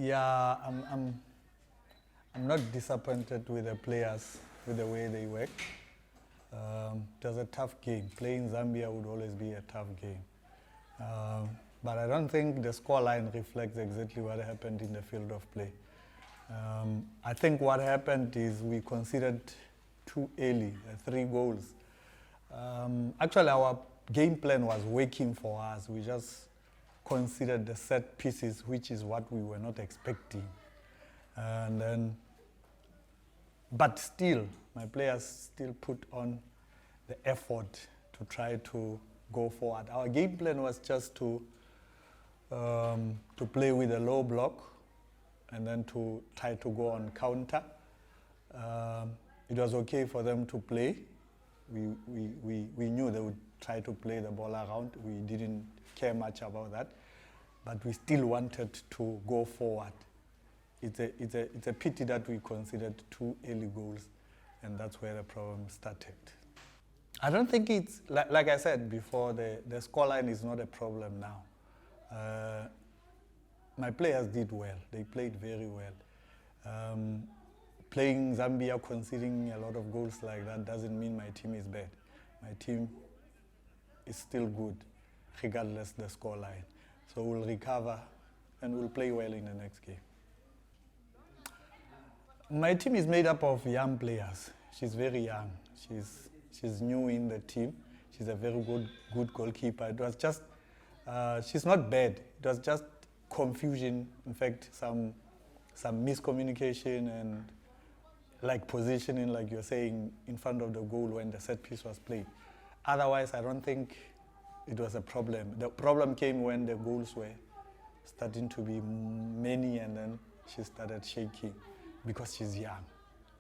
Yeah, I'm not disappointed with the players, with the way they work. It was a tough game. Playing Zambia would always be a tough game. But I don't think the scoreline reflects exactly what happened in the field of play. I think what happened is we conceded too early, 3 goals. Actually, our game plan was working for us. We just considered the set pieces, which is what we were not expecting. And then, but still, my players still put on the effort to try to go forward. Our game plan was just to play with a low block and then to try to go on counter. It was okay for them to play. We knew they would try to play the ball around. We didn't care much about that, but we still wanted to go forward. It's a pity that we considered 2 early goals, and that's where the problem started. I don't think it's, like I said before, the scoreline is not a problem now. My players did well. They played very well. Playing Zambia, conceding a lot of goals like that doesn't mean my team is bad. My team is still good, regardless the scoreline. So we'll recover and we'll play well in the next game. My team is made up of young players. She's very young. She's new in the team. She's a very good goalkeeper. It was just, she's not bad. It was just confusion. In fact, some miscommunication and like positioning, like you're saying, in front of the goal when the set piece was played. Otherwise, I don't think it was a problem. The problem came when the goals were starting to be many, and then she started shaking because she's young.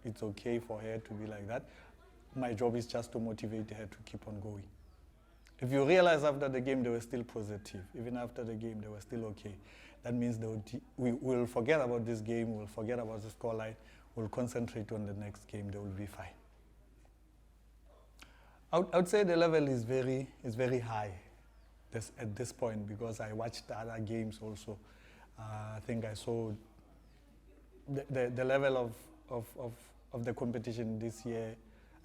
It's okay for her to be like that. My job is just to motivate her to keep on going. If you realize after the game they were still positive, even after the game they were still okay, that means we will forget about this game, we'll forget about the scoreline, we'll concentrate on the next game, they will be fine. I would say the level is very high at this point, because I watched the other games also. I think I saw the level of the competition this year.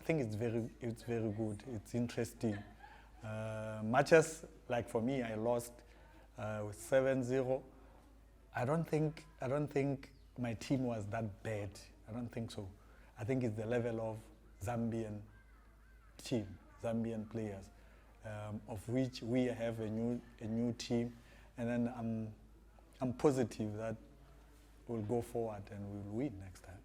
I think it's very good. It's interesting. Matches like for me, I lost with 7-0. I don't think my team was that bad. I don't think so. I think it's the level of Zambian team, Zambian players, of which we have a new team, and then I'm positive that we'll go forward and we'll win next time.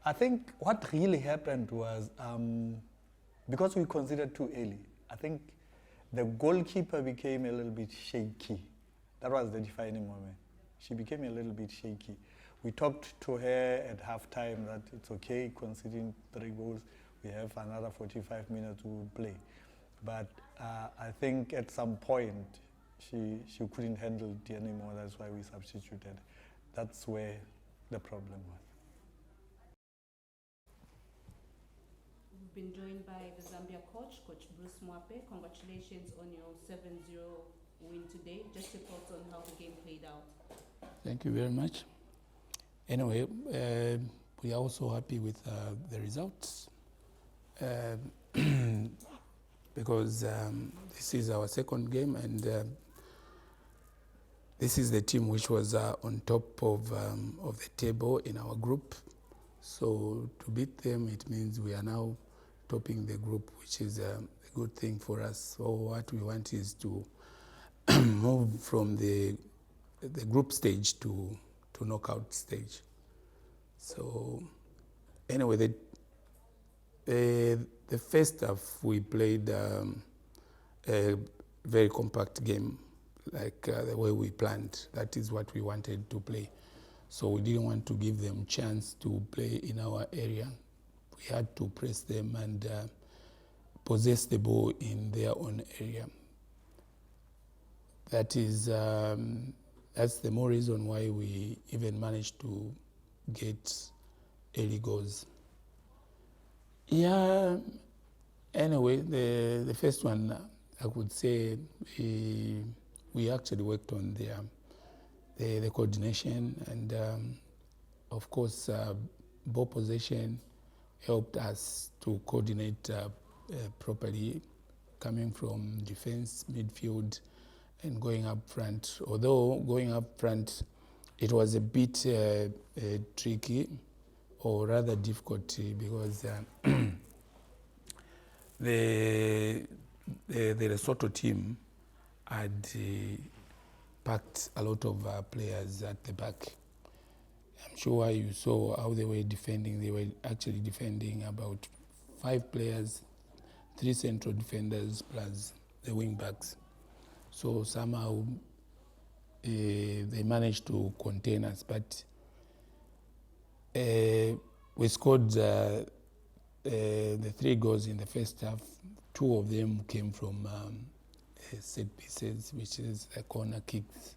I think what really happened was, because we considered too early, I think the goalkeeper became a little bit shaky. That was the defining moment. She became a little bit shaky. We talked to her at halftime that it's okay, conceding 3 goals. We have another 45 minutes to play. But I think at some point, she couldn't handle it anymore. That's why we substituted. That's where the problem was. We've been joined by the Zambia coach, Coach Bruce Mwape. Congratulations on your 7-0 win today. Just your thoughts on how the game played out. Thank you very much. Anyway, we are also happy with the results because this is our second game, and this is the team which was on top of the table in our group. So to beat them, it means we are now topping the group, which is a good thing for us. So what we want is to move from the group stage to knockout stage. So anyway, the first half we played a very compact game, like the way we planned. That is what we wanted to play. So we didn't want to give them chance to play in our area. We had to press them and possess the ball in their own area. That is, that's the more reason why we even managed to get early goals. Yeah, anyway, the first one, I could say we actually worked on the coordination, and of course ball possession helped us to coordinate properly, coming from defense, midfield, and going up front. Although going up front, it was a bit tricky, or rather difficult, because the Lesotho team had packed a lot of players at the back. I'm sure you saw how they were defending. They were actually defending about 5 players, 3 central defenders plus the wing backs. So somehow they managed to contain us, but we scored the 3 goals in the first half. 2 of them came from set pieces, which is the corner kicks,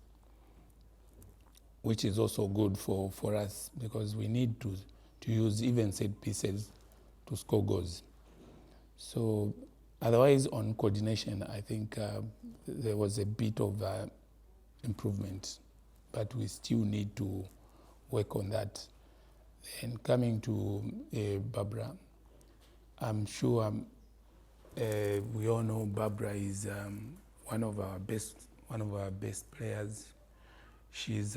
which is also good for us, because we need to use even set pieces to score goals. So otherwise, on coordination, I think there was a bit of improvement, but we still need to work on that. And coming to Barbara, I'm sure we all know Barbara is one of our best players. She's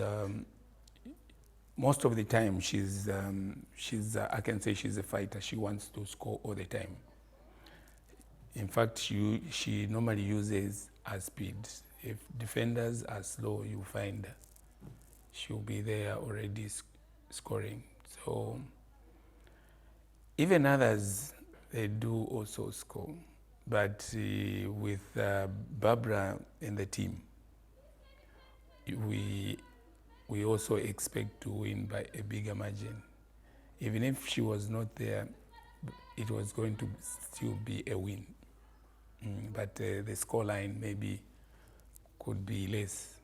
most of the time she's I can say she's a fighter. She wants to score all the time. In fact, she normally uses her speed. If defenders are slow, you find she'll be there already scoring. So even others, they do also score. But with Barbara in the team, we also expect to win by a bigger margin. Even if she was not there, it was going to still be a win. But the scoreline maybe could be less.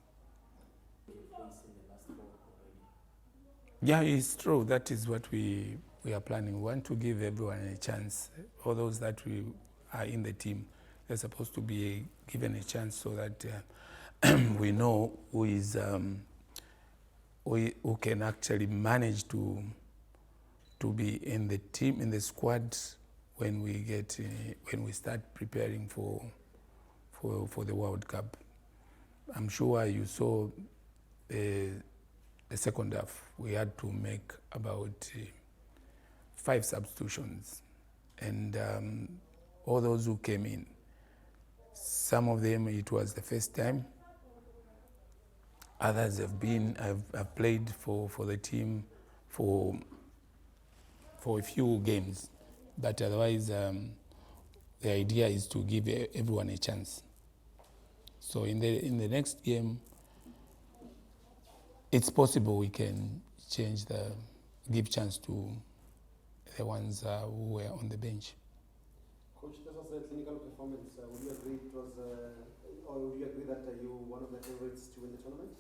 Yeah, it's true. That is what we are planning. We want to give everyone a chance. All those that we are in the team, they're supposed to be given a chance, so that we know who is who can actually manage to be in the team, in the squad, when we start preparing for the World Cup. I'm sure you saw the second half. We had to make about 5 substitutions, and all those who came in, some of them it was the first time. Others have played for the team for a few games, but otherwise the idea is to give everyone a chance. So in the next game, it's possible we can give chance to the ones who were on the bench. Coach, this was a clinical performance. Would you agree it was, or would you agree that you were one of the favorites to win the tournament?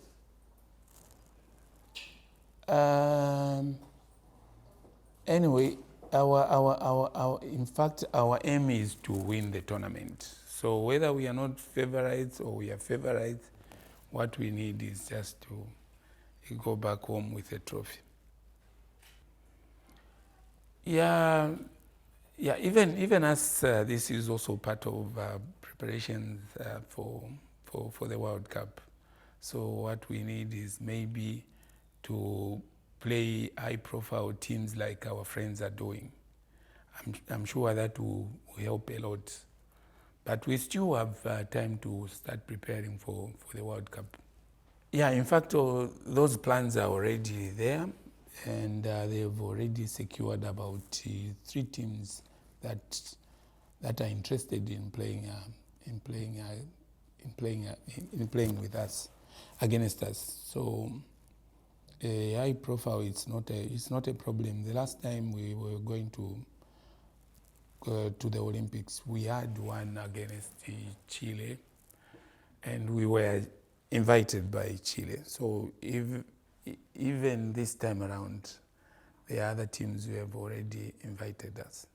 Anyway, in fact, our aim is to win the tournament. So whether we are not favorites or we are favorites, what we need is just to go back home with a trophy. Yeah. Even as this is also part of preparations for the World Cup. So what we need is maybe to play high-profile teams like our friends are doing. I'm sure that will help a lot. But we still have time to start preparing for the World Cup. Yeah, in fact, those plans are already there, and they've already secured about 3 teams that are interested in playing with us, against us. So a high profile, it's not a problem. The last time we were going to the Olympics, we had one against Chile, and we were invited by Chile. So even this time around, the other teams who have already invited us.